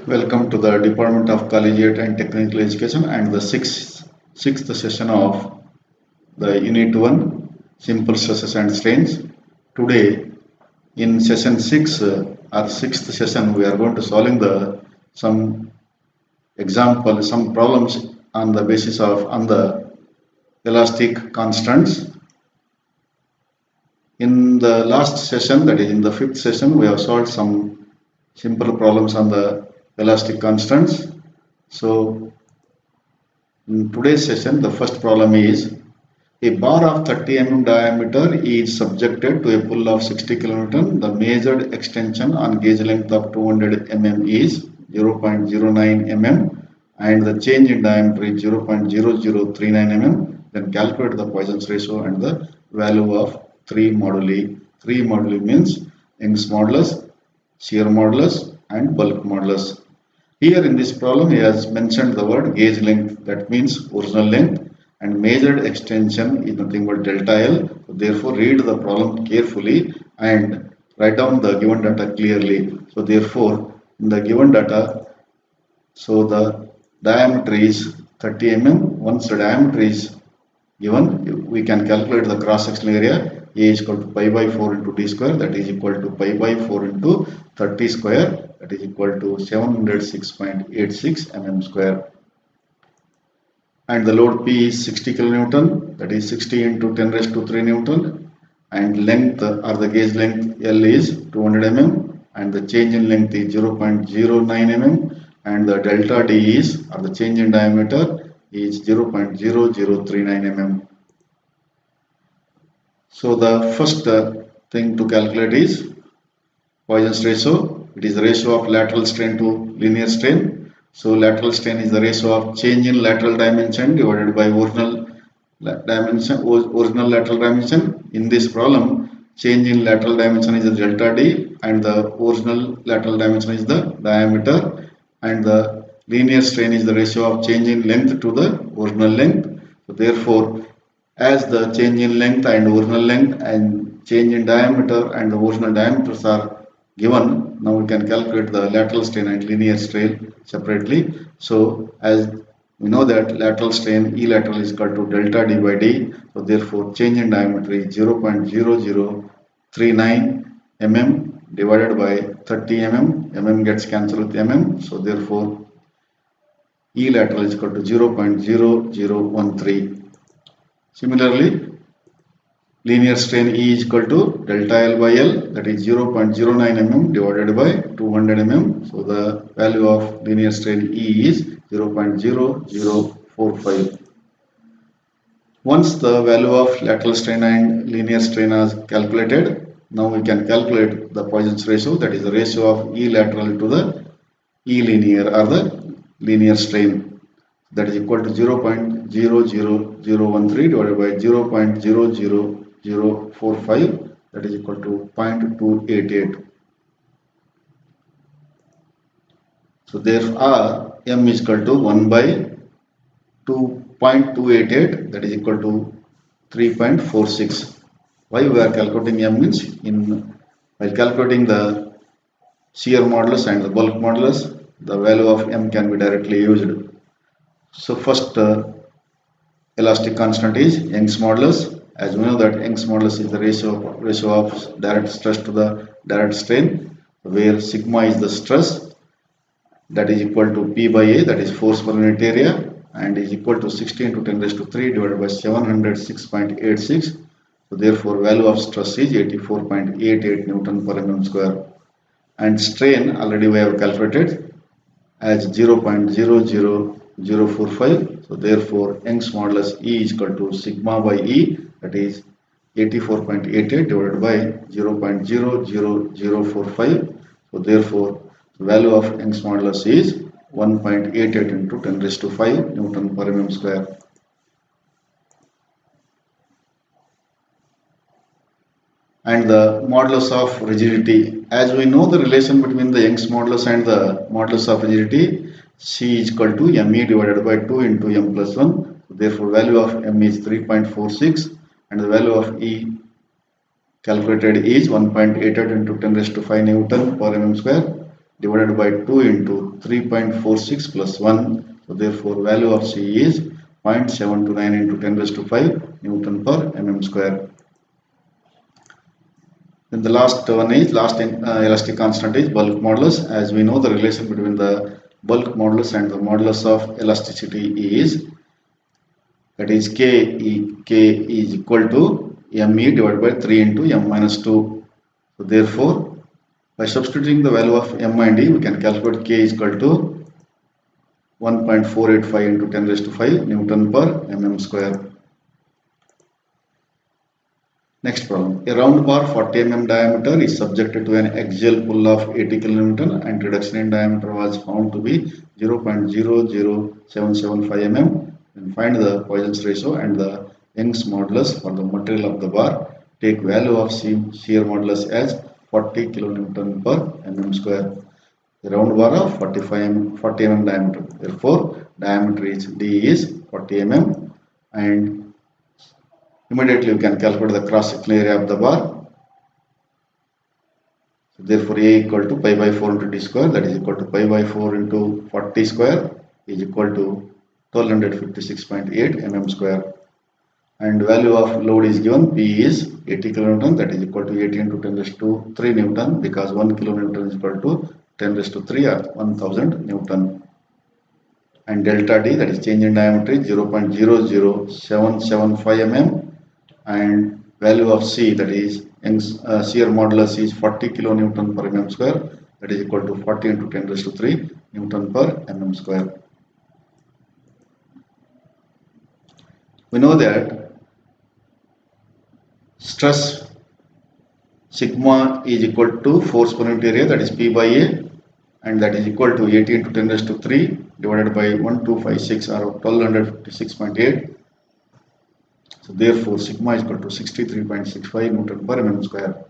Welcome to the Department of Collegiate and Technical Education and the sixth session of the Unit 1 Simple Stresses and Strains. Today in session 6 or sixth session we are going to solving some some problems on the basis of on the elastic constants. In the last session, that is in the fifth session, we have solved some simple problems on the elastic constants. So in today's session, the first problem is a bar of 30 mm diameter is subjected to a pull of 60 kN. The measured extension on gauge length of 200 mm is 0.09 mm and the change in diameter is 0.0039 mm. Then calculate the Poisson's ratio and the value of 3 moduli. 3 moduli means Young's modulus, shear modulus and bulk modulus. Here in this problem he has mentioned the word gauge length, that means original length, and measured extension is nothing but delta L. So therefore read the problem carefully and write down the given data clearly. So therefore in the given data, so the diameter is 30 mm. Once the diameter is given, we can calculate the cross sectional area. A is equal to pi by 4 into d square, that is equal to pi by 4 into 30 square, that is equal to 706.86 mm square. And the load P is 60 kilonewton, that is 60 into 10 raised to 3 Newton, and length or the gauge length L is 200 mm and the change in length is 0.09 mm and the delta D is, or the change in diameter is 0.0039 mm. So the first thing to calculate is Poisson's ratio. It is the ratio of lateral strain to linear strain. So lateral strain is the ratio of change in lateral dimension divided by original lateral dimension. In this problem, change in lateral dimension is the delta D and the original lateral dimension is the diameter, and the linear strain is the ratio of change in length to the original length. So therefore, as the change in length and original length and change in diameter and the original diameters are given, now we can calculate the lateral strain and linear strain separately. So as we know that lateral strain E lateral is equal to delta D by D. So therefore change in diameter is 0.0039 mm divided by 30 mm. Mm gets cancelled with mm. So therefore E lateral is equal to 0.0013. Similarly, linear strain E is equal to delta L by L, that is 0.09 mm divided by 200 mm. So the value of linear strain E is 0.0045. Once the value of lateral strain and linear strain is calculated, now we can calculate the Poisson's ratio, that is the ratio of E lateral to the E linear or the linear strain. That is equal to 0.00013 divided by 0.00045, that is equal to 0.288. So therefore M is equal to 1 by 2.288, that is equal to 3.46. Why we are calculating M means while calculating the shear modulus and the bulk modulus, the value of M can be directly used. So first elastic constant is Young's modulus. As we know that Young's modulus is the ratio of direct stress to the direct strain, where sigma is the stress, that is equal to P by A, that is force per unit area, and is equal to 60 into 10 raised to 3 divided by 706.86. So therefore value of stress is 84.88 Newton per mm square, and strain already we have calculated as 0.00045. So therefore Young's modulus E is equal to sigma by E, that is 84.88 divided by 0.00045. So therefore the value of Young's modulus is 1.88 into 10 raised to 5 Newton per mm square. And the modulus of rigidity, as we know the relation between the Young's modulus and the modulus of rigidity, C is equal to ME divided by 2 into M plus 1. Therefore value of M is 3.46 and the value of E calculated is 1.88 into 10 raised to 5 Newton per mm square. divided by 2 into 3.46 plus 1. So therefore value of C is 0.729 into 10 raised to 5 Newton per mm square. Then the last one is elastic constant is bulk modulus. As we know, the relation between the bulk modulus and the modulus of elasticity is, that is K is equal to ME divided by 3 into M minus 2. So therefore, by substituting the value of M and E, we can calculate K is equal to 1.485 into 10 raised to 5 Newton per mm square. Next problem. A round bar 40 mm diameter is subjected to an axial pull of 80 kN and reduction in diameter was found to be 0.00775 mm. And find the Poisson's ratio and the Young's modulus for the material of the bar. Take value of shear modulus as 40 kN per mm square. The round bar of 40 mm diameter. Therefore, diameter is D is 40 mm, and immediately we can calculate the cross sectional area of the bar. So therefore, A equal to pi by 4 into D square, that is equal to pi by 4 into 40 square is equal to 1256.8 mm square. And value of load is given, P is 80 kN, that is equal to 80 into 10 raised to 3 Newton, because 1 kN is equal to 10 raised to 3 or 1000 Newton. And delta D, that is change in diameter, is 0.00775 mm, and value of C, that is shear modulus, is 40 kN per mm square, that is equal to 40 into 10 raised to 3 Newton per mm square. We know that stress sigma is equal to force per unit area, that is P by A, and that is equal to 80 into 10 raised to 3 divided by 1256 or 1256.8. So therefore sigma is equal to 63.65 Newton per mm square.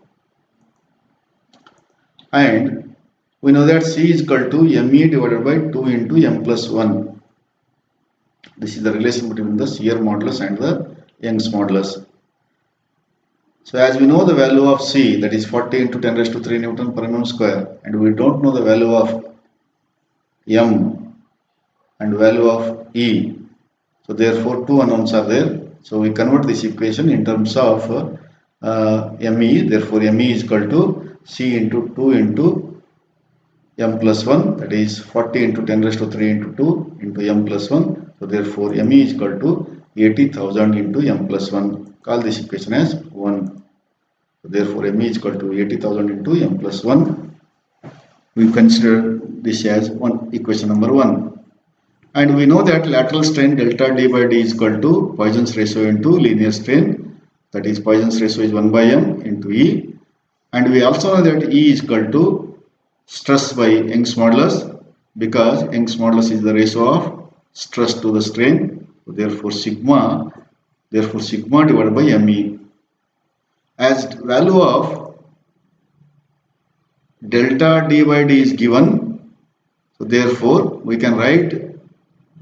And we know that C is equal to ME divided by 2 into M plus 1. This is the relation between the shear modulus and the Young's modulus. So as we know the value of C, that is 40 into 10 raised to 3 Newton per mm square, and we don't know the value of M and value of E. So therefore two unknowns are there. So we convert this equation in terms of ME. Therefore ME is equal to C into 2 into M plus 1, that is 40 into 10 raised to 3 into 2 into M plus 1. So therefore ME is equal to 80,000 into M plus 1. Call this equation as 1. So therefore ME is equal to 80,000 into M plus 1. We consider this as equation number 1. And we know that lateral strain delta D by D is equal to Poisson's ratio into linear strain, that is Poisson's ratio is 1 by M into E. And we also know that E is equal to stress by Young's modulus, because Young's modulus is the ratio of stress to the strain. So therefore sigma divided by ME. As value of delta D by D is given, so therefore we can write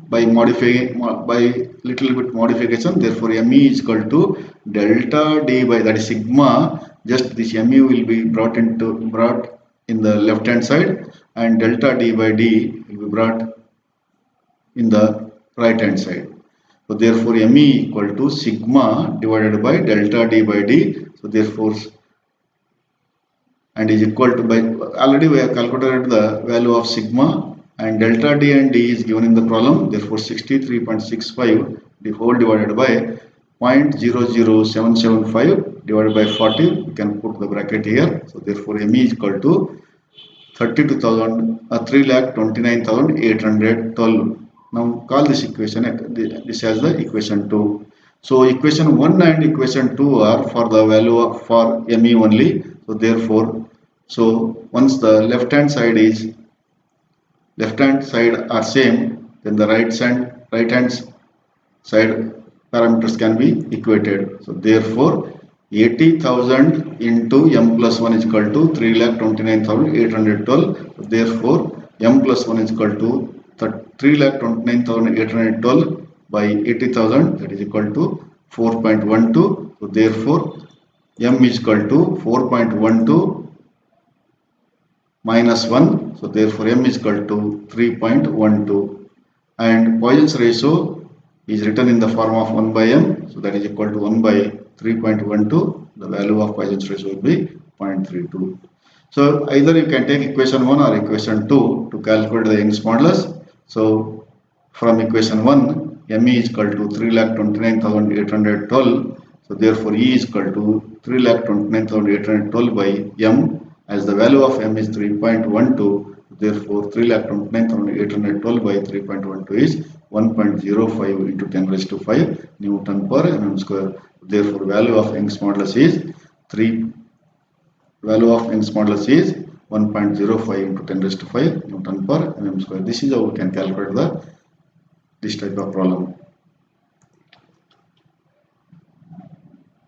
by little bit modification. Therefore ME is equal to delta D by, that is sigma, just this ME will be brought in the left hand side, and delta D by D will be brought in the right hand side. So therefore ME equal to sigma divided by delta D by D. So therefore, and is equal to, by already we have calculated the value of sigma, and delta D and D is given in the problem. Therefore 63.65 the whole divided by 0.00775 divided by 40. We can put the bracket here. So therefore ME is equal to 3,29,812. Now call this equation, this as the equation 2. So equation 1 and equation 2 are for the value of for ME only. So therefore, so once the left hand side are same, then the right hand side parameters can be equated. So therefore 80,000 into M plus 1 is equal to 3,29,812. So therefore M plus 1 is equal to 3,29,812 by 80,000, that is equal to 4.12. So therefore M is equal to 4.12 minus 1. So therefore m is equal to 3.12, and Poisson's ratio is written in the form of 1 by m, so that is equal to 1 by 3.12. The value of Poisson's ratio will be 0.32. So either you can take equation 1 or equation 2 to calculate the Young's modulus. So from equation 1, ME is equal to 3,29,812. So therefore E is equal to 3,29,812 by M, as the value of M is 3.12. Therefore 3,29,812 by 3.12 is 1.05 into 10 raised to 5 Newton per mm square. Therefore value of Young's modulus is 1.05 into 10 raised to 5 Newton per mm square. This is how we can calculate this type of problem.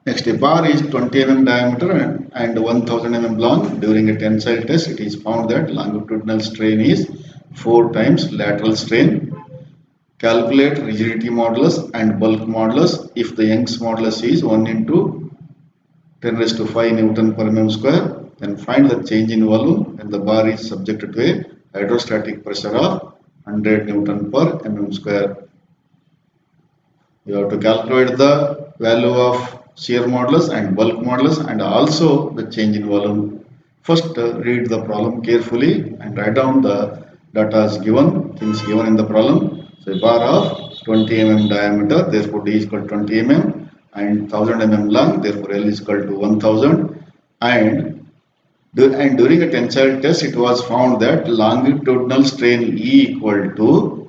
Next, a bar is 20 mm diameter and 1000 mm long. During a tensile test, it is found that longitudinal strain is 4 times lateral strain. Calculate rigidity modulus and bulk modulus if the Young's modulus is 1 into 10 raised to 5 Newton per mm square. Then find the change in volume when the bar is subjected to a hydrostatic pressure of 100 Newton per mm square. You have to calculate the value of shear modulus and bulk modulus and also the change in volume. First, read the problem carefully and write down the data given, things given in the problem. So, a bar of 20 mm diameter, therefore D is equal to 20 mm, and 1000 mm long, therefore L is equal to 1000. And during a tensile test, it was found that longitudinal strain E equal to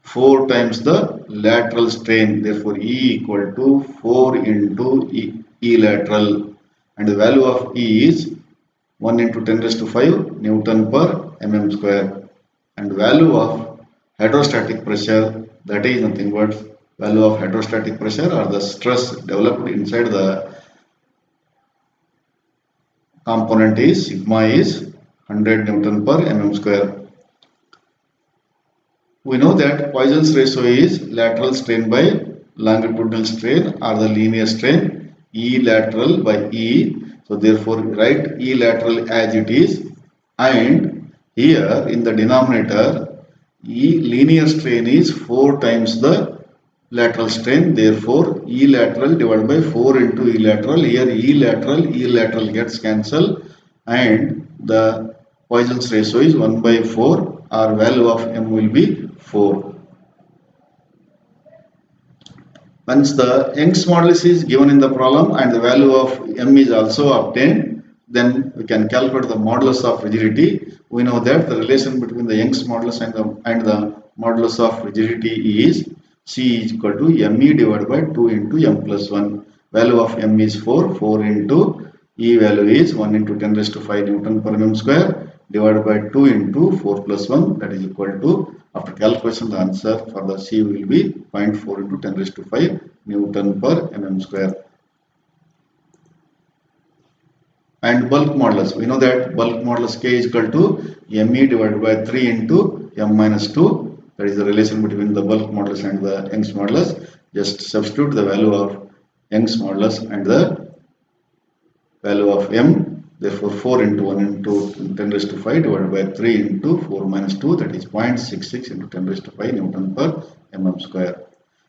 4 times the lateral strain, therefore E equal to 4 into E lateral, and the value of E is 1 into 10 raised to 5 Newton per mm square, and value of hydrostatic pressure, that is nothing but value of hydrostatic pressure or the stress developed inside the component is sigma is 100 Newton per mm square. We know that Poisson's ratio is lateral strain by longitudinal strain or the linear strain, E lateral by E. So therefore write E lateral as it is, and here in the denominator E linear strain is 4 times the lateral strain, therefore E lateral divided by 4 into E lateral. Here E lateral gets cancelled, and the Poisson's ratio is 1 by 4, or value of M will be 4. Once the Young's modulus is given in the problem and the value of M is also obtained, then we can calculate the modulus of rigidity. We know that the relation between the Young's modulus and the modulus of rigidity is C is equal to ME divided by 2 into M plus 1. Value of M is 4, 4 into E value is 1 into 10 raised to 5 Newton per mm square divided by 2 into 4 plus 1, that is equal to, after calculation, the answer for the C will be 0.4 into 10 raised to 5 Newton per mm square. And bulk modulus, we know that bulk modulus K is equal to ME divided by 3 into M minus 2. That is the relation between the bulk modulus and the Young's modulus. Just substitute the value of Young's modulus and the value of M. Therefore 4 into 1 into 10 raised to 5 divided by 3 into 4 minus 2, that is 0.66 into 10 raised to 5 Newton per mm square.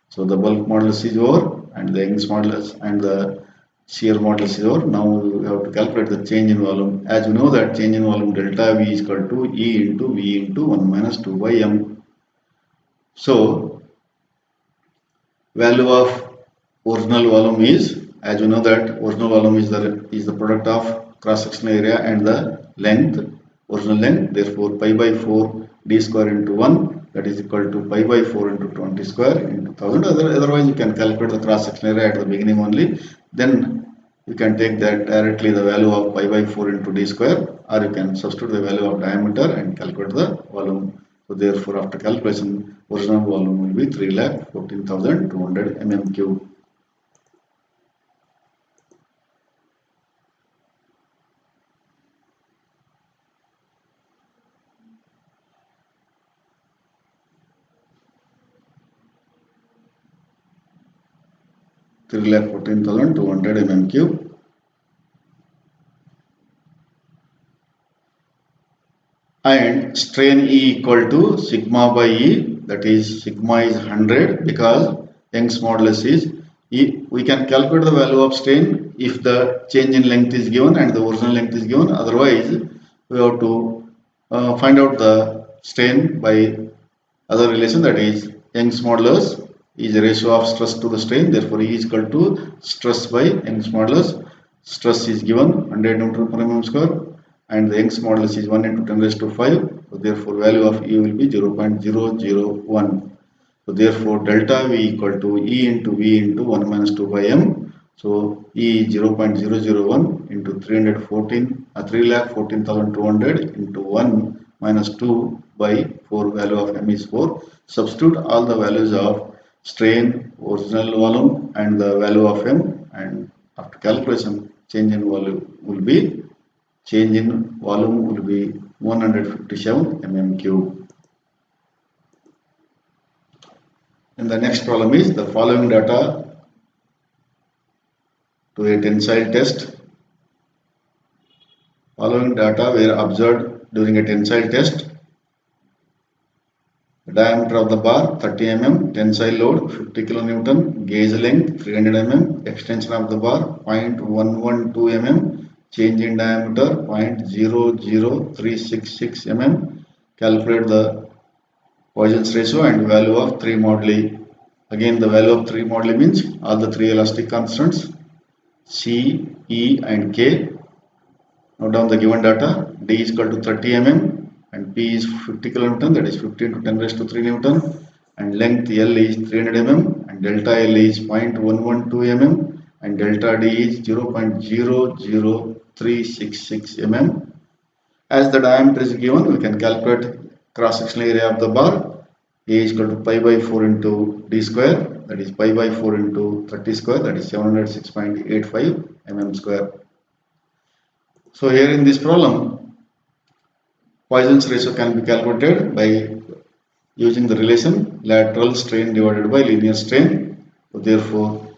So the bulk modulus is over and the Young's modulus and the shear modulus is over. Now we have to calculate the change in volume. As we know that change in volume delta V is equal to E into V into 1 minus 2 by M. So value of original volume is, as we know that original volume is the product of cross sectional area and the length, original length. Therefore pi by 4 d square into 1, that is equal to pi by 4 into 20 square into 1000. Otherwise you can calculate the cross sectional area at the beginning only. Then you can take that directly the value of pi by 4 into d square, or you can substitute the value of diameter and calculate the volume. So therefore after calculation, original volume will be 3,14,200 mm cube. Three lakh 14,200 mm cube. and strain E equal to sigma by E, that is sigma is 100 because Young's modulus is E. We can calculate the value of strain if the change in length is given and the original length is given. Otherwise, we have to find out the strain by other relation, that is Young's modulus is a ratio of stress to the strain. Therefore, E is equal to stress by Young's modulus. Stress is given 100 Newton per mm square and the Young's modulus is 1 into 10 raised to 5. So therefore, value of E will be 0.001. So therefore, delta V equal to E into V into 1 minus 2 by M. So E is 0.001 into 314,200 into 1 minus 2 by 4, value of M is 4. Substitute all the values of strain, original volume and the value of M, and after calculation change in volume will be 157 mm cube. And the next problem is the following data to a tensile test. Following data were observed during a tensile test. The diameter of the bar 30 mm, tensile load 50 kN, gauge length 300 mm, extension of the bar 0.112 mm, change in diameter 0.00366 mm. Calculate the Poisson's ratio and value of 3 moduli. Again, the value of 3 moduli means all the 3 elastic constants C, E and K. Note down the given data. D is equal to 30 mm and P is 50 kN, that is 50 into 10 raised to 3 Newton, and length L is 300 mm and delta L is 0.112 mm and delta D is 0.00366 mm. As the diameter is given, we can calculate cross-sectional area of the bar. A is equal to pi by 4 into D square, that is pi by 4 into 30 square, that is 706.85 mm square. So here in this problem, Poisson's ratio can be calculated by using the relation lateral strain divided by linear strain. So therefore,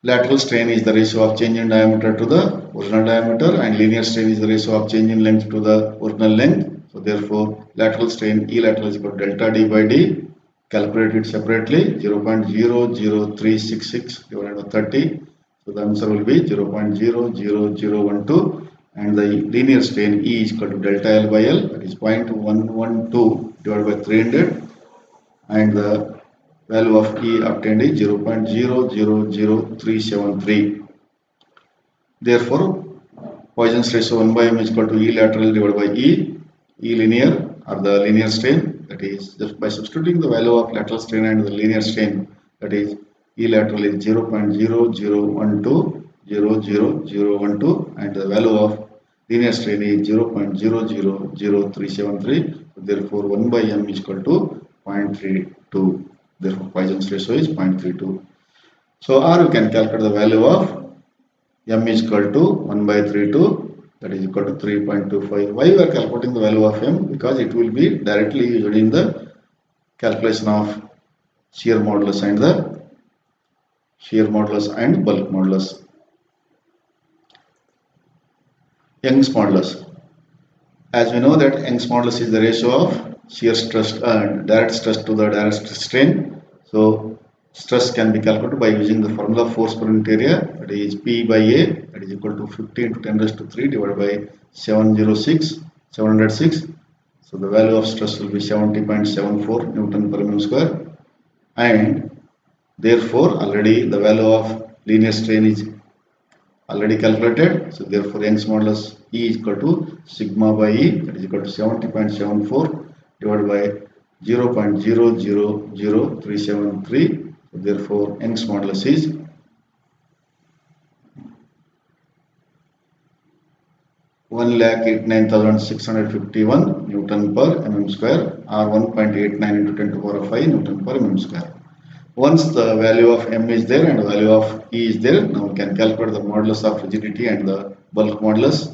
lateral strain is the ratio of change in diameter to the original diameter and linear strain is the ratio of change in length to the original length. So therefore, lateral strain E lateral is equal to delta D by D. Calculate it separately, 0.00366 divided by 30. So the answer will be 0.00012 and the linear strain E is equal to delta L by L, that is 0.112 divided by 300 and the value of E obtained is 0.000373. Therefore, Poisson's ratio 1 by M is equal to E lateral divided by E linear or the linear strain, that is just by substituting the value of lateral strain and the linear strain, that is E lateral is 0.001200012 and the value of linear strain is 0.000373. So therefore 1 by M is equal to 0.32. Therefore Poisson's ratio is 0.32. So or you can calculate the value of M is equal to 1 by 32, that is equal to 3.25. Why we are calculating the value of M? Because it will be directly used in the calculation of shear modulus and bulk modulus. Young's modulus. As we know that Young's modulus is the ratio of shear stress direct stress to the direct strain. So stress can be calculated by using the formula force per unit area, that is P by A, that is equal to 50 into 10 raised to 3 divided by 706. So the value of stress will be 70.74 Newton per mm square and therefore already the value of linear strain is already calculated. So therefore Young's modulus E is equal to sigma by E, that is equal to 70.74 divided by 0.000373. So therefore Young's modulus is 1,89,651 Newton per mm square or 1.89 into 10 to the power of 5 Newton per mm square. Once the value of M is there and the value of E is there, now we can calculate the modulus of rigidity and the bulk modulus.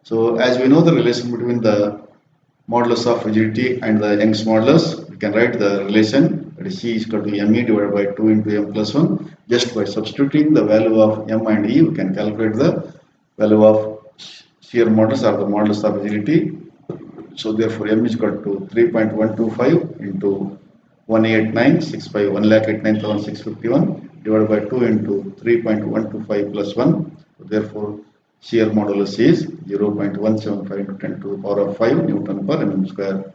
So as we know the relation between the modulus of rigidity and the Young's modulus, we can write the relation, that is C is equal to ME divided by 2 into M plus 1. Just by substituting the value of M and E, we can calculate the value of shear modulus or the modulus of rigidity. So therefore m is equal to 3.125 into 18965 1,89,651 divided by 2 into 3.125 plus 1. So therefore shear modulus is 0.175 into 10 to the power of 5 Newton per mm square.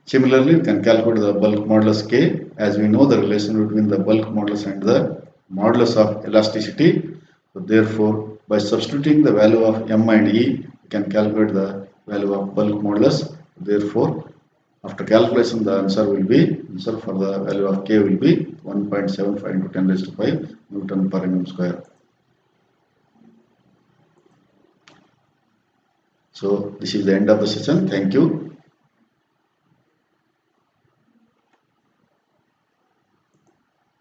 Similarly, we can calculate the bulk modulus K, as we know the relation between the bulk modulus and the modulus of elasticity. So therefore, by substituting the value of m and e, we can calculate the value of bulk modulus. Therefore, after calculation, the answer for the value of K will be 1.75 into 10 raised to 5 Newton per mm square. So this is the end of the session. Thank you.